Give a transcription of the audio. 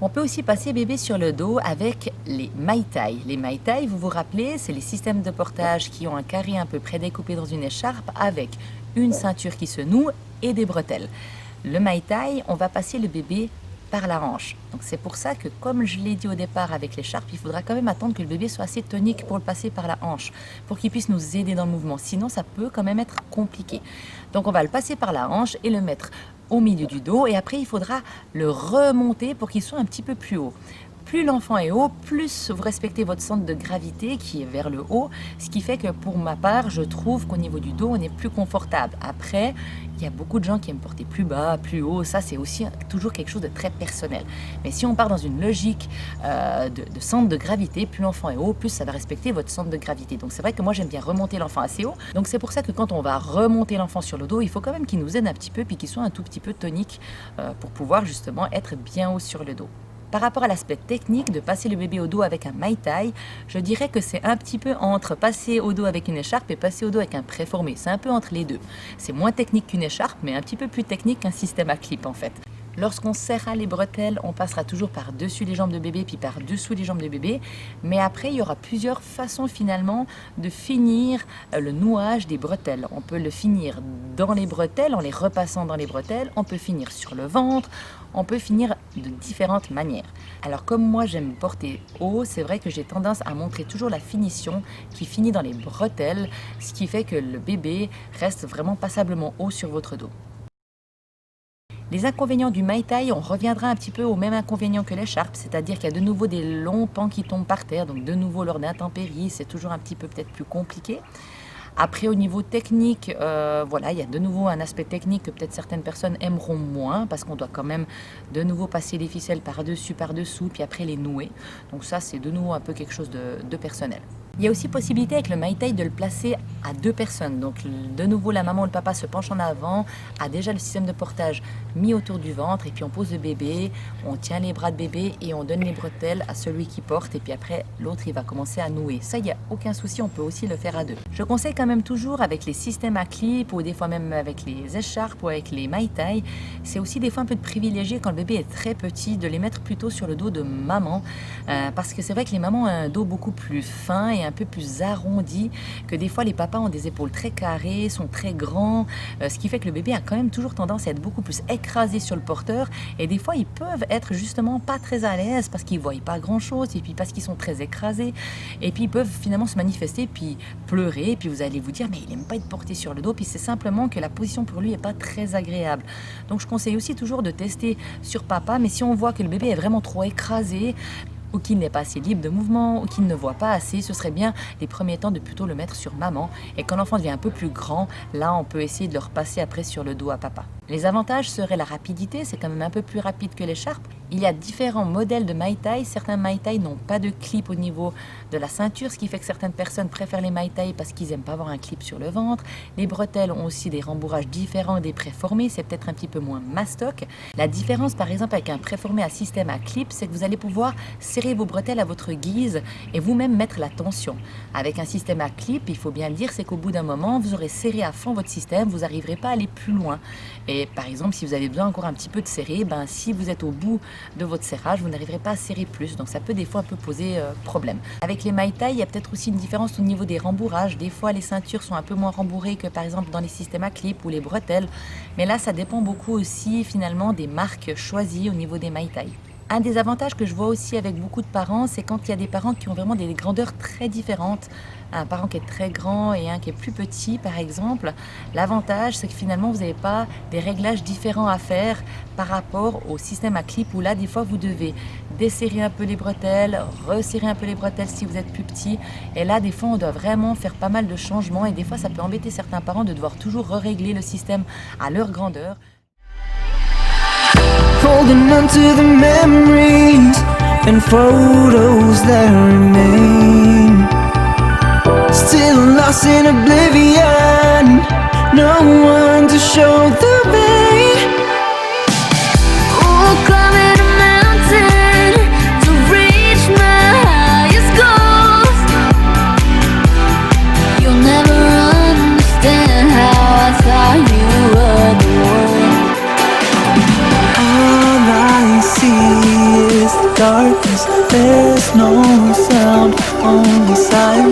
On peut aussi passer bébé sur le dos avec les Mai Tai. Les Mai Tai, vous vous rappelez, c'est les systèmes de portage qui ont un carré un peu prédécoupé dans une écharpe avec une ceinture qui se noue et des bretelles. Le Mai Tai, on va passer le bébé par la hanche. Donc c'est pour ça que, comme je l'ai dit au départ avec l'écharpe, il faudra quand même attendre que le bébé soit assez tonique pour le passer par la hanche, pour qu'il puisse nous aider dans le mouvement. Sinon, ça peut quand même être compliqué. Donc on va le passer par la hanche et le mettre au milieu du dos, et après il faudra le remonter pour qu'il soit un petit peu plus haut. Plus l'enfant est haut, plus vous respectez votre centre de gravité qui est vers le haut, ce qui fait que pour ma part, je trouve qu'au niveau du dos, on est plus confortable. Après, il y a beaucoup de gens qui aiment porter plus bas, plus haut, ça c'est aussi toujours quelque chose de très personnel. Mais si on part dans une logique de centre de gravité, plus l'enfant est haut, plus ça va respecter votre centre de gravité. Donc c'est vrai que moi j'aime bien remonter l'enfant assez haut. Donc c'est pour ça que quand on va remonter l'enfant sur le dos, il faut quand même qu'il nous aide un petit peu, puis qu'il soit un tout petit peu tonique pour pouvoir justement être bien haut sur le dos. Par rapport à l'aspect technique de passer le bébé au dos avec un Mai Tai, je dirais que c'est un petit peu entre passer au dos avec une écharpe et passer au dos avec un préformé. C'est un peu entre les deux. C'est moins technique qu'une écharpe, mais un petit peu plus technique qu'un système à clip en fait. Lorsqu'on serrera les bretelles, on passera toujours par-dessus les jambes de bébé puis par-dessous les jambes de bébé. Mais après, il y aura plusieurs façons finalement de finir le nouage des bretelles. On peut le finir dans les bretelles, en les repassant dans les bretelles. On peut finir sur le ventre. On peut finir de différentes manières. Alors comme moi j'aime porter haut, c'est vrai que j'ai tendance à montrer toujours la finition qui finit dans les bretelles, ce qui fait que le bébé reste vraiment passablement haut sur votre dos. Les inconvénients du Mai Tai, on reviendra un petit peu au même inconvénient que l'écharpe, c'est-à-dire qu'il y a de nouveau des longs pans qui tombent par terre, donc de nouveau lors d'intempéries, c'est toujours un petit peu peut-être plus compliqué. Après, au niveau technique, voilà, il y a de nouveau un aspect technique que peut-être certaines personnes aimeront moins, parce qu'on doit quand même de nouveau passer les ficelles par-dessus, par-dessous, puis après les nouer. Donc ça, c'est de nouveau un peu quelque chose de personnel. Il y a aussi possibilité avec le Mai Tai de le placer à deux personnes. Donc de nouveau, la maman ou le papa se penche en avant, a déjà le système de portage mis autour du ventre, et puis on pose le bébé, on tient les bras de bébé et on donne les bretelles à celui qui porte, et puis après l'autre il va commencer à nouer. Ça, il n'y a aucun souci, on peut aussi le faire à deux. Je conseille quand même toujours avec les systèmes à clip, ou des fois même avec les écharpes ou avec les Mai Tai, c'est aussi des fois un peu de privilégier quand le bébé est très petit, de les mettre plutôt sur le dos de maman, parce que c'est vrai que les mamans ont un dos beaucoup plus fin et un peu plus arrondi, que des fois les papas ont des épaules très carrées, sont très grands, ce qui fait que le bébé a quand même toujours tendance à être beaucoup plus écrasé sur le porteur, et des fois ils peuvent être justement pas très à l'aise parce qu'ils voient pas grand chose, et puis parce qu'ils sont très écrasés, et puis ils peuvent finalement se manifester puis pleurer, et puis vous allez vous dire mais il aime pas être porté sur le dos, puis c'est simplement que la position pour lui est pas très agréable. Donc je conseille aussi toujours de tester sur papa, mais si on voit que le bébé est vraiment trop écrasé, ou qu'il n'est pas assez libre de mouvement, ou qu'il ne voit pas assez, ce serait bien les premiers temps de plutôt le mettre sur maman, et quand l'enfant devient un peu plus grand, là on peut essayer de le repasser après sur le dos à papa. Les avantages seraient la rapidité, c'est quand même un peu plus rapide que l'écharpe. Il y a différents modèles de Mai Tai, certains Mai Tai n'ont pas de clip au niveau de la ceinture, ce qui fait que certaines personnes préfèrent les Mai Tai parce qu'ils n'aiment pas avoir un clip sur le ventre. Les bretelles ont aussi des rembourrages différents des préformés, c'est peut-être un petit peu moins mastoc. La différence par exemple avec un préformé à système à clip, c'est que vous allez pouvoir serrer vos bretelles à votre guise et vous-même mettre la tension. Avec un système à clip, il faut bien le dire, c'est qu'au bout d'un moment, vous aurez serré à fond votre système, vous n'arriverez pas à aller plus loin. Et par exemple, si vous avez besoin encore un petit peu de serrer, si vous êtes au bout de votre serrage, vous n'arriverez pas à serrer plus. Donc ça peut des fois un peu poser problème. Avec les Mai Tai, il y a peut-être aussi une différence au niveau des rembourrages. Des fois, les ceintures sont un peu moins rembourrées que par exemple dans les systèmes à clip ou les bretelles. Mais là, ça dépend beaucoup aussi finalement des marques choisies au niveau des Mai Tai. Un des avantages que je vois aussi avec beaucoup de parents, c'est quand il y a des parents qui ont vraiment des grandeurs très différentes. Un parent qui est très grand et un qui est plus petit, par exemple. L'avantage, c'est que finalement, vous n'avez pas des réglages différents à faire par rapport au système à clip, où là, des fois, vous devez desserrer un peu les bretelles, resserrer un peu les bretelles si vous êtes plus petit. Et là, des fois, on doit vraiment faire pas mal de changements, et des fois, ça peut embêter certains parents de devoir toujours régler le système à leur grandeur. Holding on to the memories and photos that remain, still lost in oblivion, no one to show the way. Oh, climbing a mountain to reach my highest goals. You'll never understand. darkness, there's no sound, only silence.